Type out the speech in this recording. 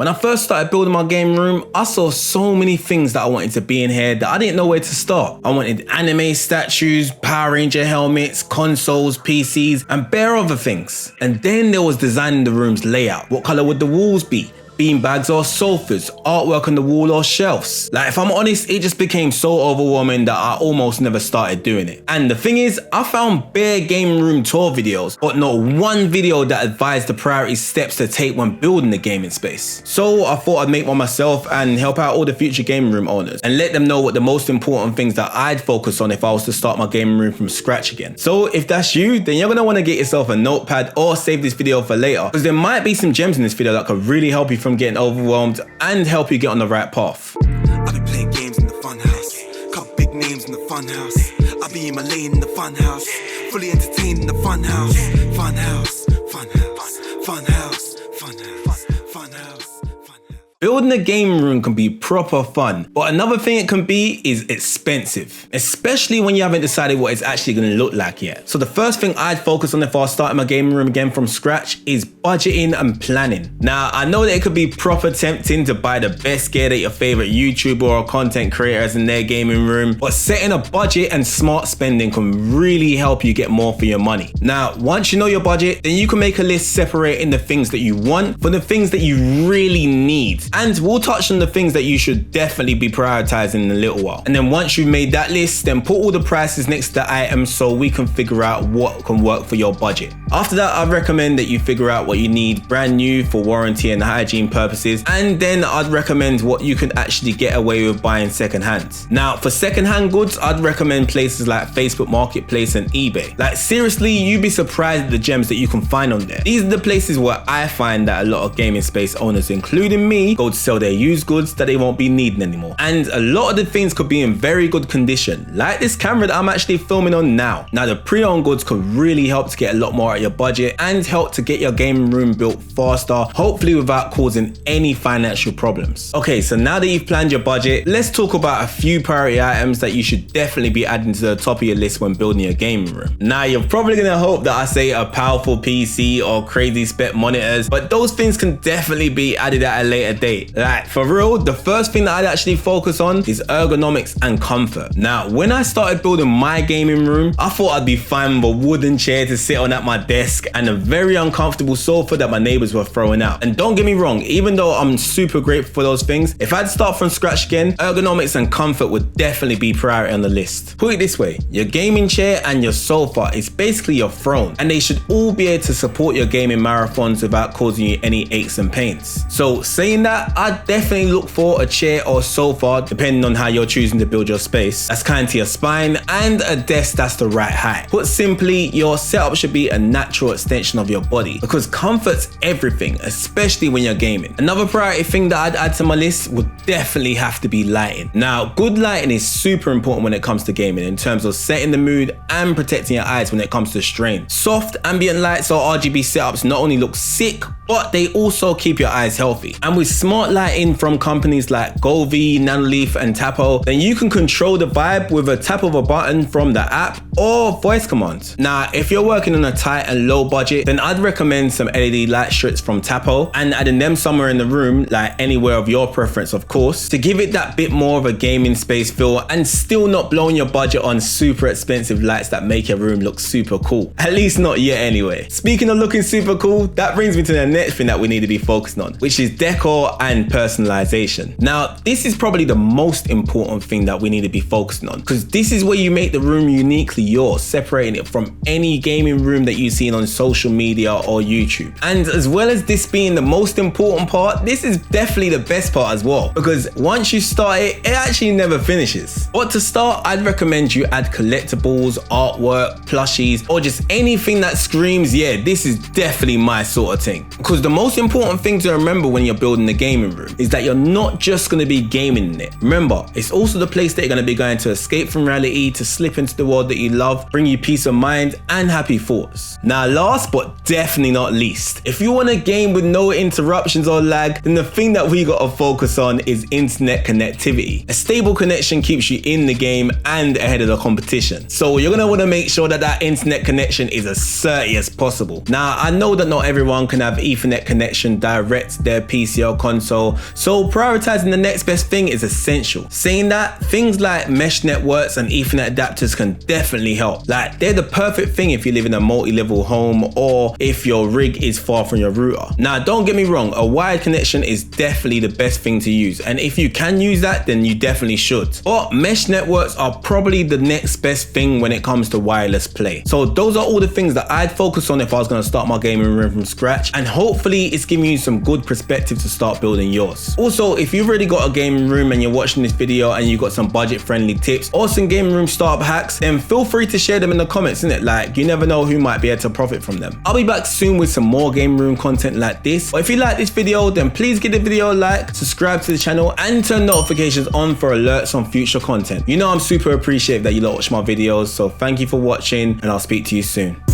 When I first started building my game room, I saw so many things that I wanted to be in here that I didn't know where to start. I wanted anime statues, Power Ranger helmets, consoles, PCs, and bare other things. And then there was designing the room's layout. What color would the walls be? Beanbags or sofas, artwork on the wall or shelves. Like, if I'm honest, it just became so overwhelming that I almost never started doing it. And the thing is, I found bare game room tour videos, but not one video that advised the priority steps to take when building the gaming space. So I thought I'd make one myself and help out all the future gaming room owners and let them know what the most important things that I'd focus on if I was to start my gaming room from scratch again. So if that's you, then you're gonna wanna get yourself a notepad or save this video for later, because there might be some gems in this video that could really help you from getting overwhelmed and help you get on the right path. I've been playing games in the Funhouse, got big names in the Funhouse. I be in my lane in the Funhouse, fully entertained in the Funhouse. Funhouse, Funhouse, Funhouse, Funhouse, Funhouse. Building a game room can be proper fun, but another thing it can be is expensive, especially when you haven't decided what it's actually going to look like yet. So the first thing I'd focus on if I was starting my gaming room again from scratch is budgeting and planning. Now, I know that it could be proper tempting to buy the best gear that your favorite YouTuber or content creator has in their gaming room, but setting a budget and smart spending can really help you get more for your money. Now, once you know your budget, then you can make a list separating the things that you want from the things that you really need. And we'll touch on the things that you should definitely be prioritizing in a little while. And then once you've made that list, then put all the prices next to the items so we can figure out what can work for your budget. After that, I recommend that you figure out what you need brand new for warranty and hygiene purposes. And then I'd recommend what you can actually get away with buying secondhand. Now, for secondhand goods, I'd recommend places like Facebook Marketplace and eBay. Like, seriously, you'd be surprised at the gems that you can find on there. These are the places where I find that a lot of gaming space owners, including me, go to sell their used goods that they won't be needing anymore. And a lot of the things could be in very good condition, like this camera that I'm actually filming on now. Now, the pre-owned goods could really help to get a lot more at your budget and help to get your gaming room built faster, hopefully without causing any financial problems. Okay, so now that you've planned your budget, let's talk about a few priority items that you should definitely be adding to the top of your list when building your gaming room. Now, you're probably gonna hope that I say a powerful PC or crazy spec monitors, but those things can definitely be added at a later date. Like, for real, the first thing that I'd actually focus on is ergonomics and comfort. Now, when I started building my gaming room, I thought I'd be fine with a wooden chair to sit on at my desk and a very uncomfortable sofa that my neighbors were throwing out. And don't get me wrong, even though I'm super grateful for those things, if I'd start from scratch again, ergonomics and comfort would definitely be priority on the list. Put it this way, your gaming chair and your sofa is basically your throne, and they should all be able to support your gaming marathons without causing you any aches and pains. So saying that, I'd definitely look for a chair or sofa, depending on how you're choosing to build your space, that's kind to your spine, and a desk that's the right height. Put simply, your setup should be a natural extension of your body, because comfort's everything, especially when you're gaming. Another priority thing that I'd add to my list would definitely have to be lighting. Now, good lighting is super important when it comes to gaming in terms of setting the mood and protecting your eyes when it comes to strain. Soft ambient lights or RGB setups not only look sick, but they also keep your eyes healthy. And with smart lighting from companies like Golvi, Nanoleaf and Tapo, then you can control the vibe with a tap of a button from the app or voice command. Now, if you're working on a tight and low budget, then I'd recommend some LED light strips from Tapo and adding them somewhere in the room, like anywhere of your preference of course, to give it that bit more of a gaming space feel and still not blowing your budget on super expensive lights that make your room look super cool. At least not yet anyway. Speaking of looking super cool, that brings me to the next thing that we need to be focusing on, which is decor and personalization. Now, this is probably the most important thing that we need to be focusing on, because this is where you make the room uniquely yours, separating it from any gaming room that you've seen on social media or YouTube. And as well as this being the most important part, this is definitely the best part as well, because once you start it, it actually never finishes. But to start, I'd recommend you add collectibles, artwork, plushies, or just anything that screams, yeah, this is definitely my sort of thing. Because the most important thing to remember when you're building the gaming room is that you're not just going to be gaming in it. Remember, it's also the place that you're going to be going to escape from reality, to slip into the world that you love, bring you peace of mind and happy thoughts. Now last but definitely not least, if you want a game with no interruptions or lag, then the thing that we gotta focus on is internet connectivity. A stable connection keeps you in the game and ahead of the competition. So you're gonna wanna make sure that that internet connection is as sturdy as possible. Now I know that not everyone can have Ethernet connection direct to their PC or console, so prioritizing the next best thing is essential. Saying that, things like mesh networks and Ethernet adapters can definitely help. Like, they're the perfect thing if you live in a multi-level home or if your rig is far from your router. Now don't get me wrong, a wired connection is definitely the best thing to use, and if you can use that, then you definitely should. But mesh networks are probably the next best thing when it comes to wireless play. So those are all the things that I'd focus on if I was going to start my gaming room from scratch, and hopefully it's giving you some good perspective to start building yours. Also, if you've already got a gaming room and you're watching this video and you've got some budget friendly tips or some gaming room startup hacks, then feel free to share them in the comments, innit? Like, you never know who might be able to profit from them. I'll be back soon with some more gaming room content like this. But if you like this video, then please give the video a like, subscribe to the channel and turn notifications on for alerts on future content. You know I'm super appreciative that you lot watch my videos, so thank you for watching and I'll speak to you soon.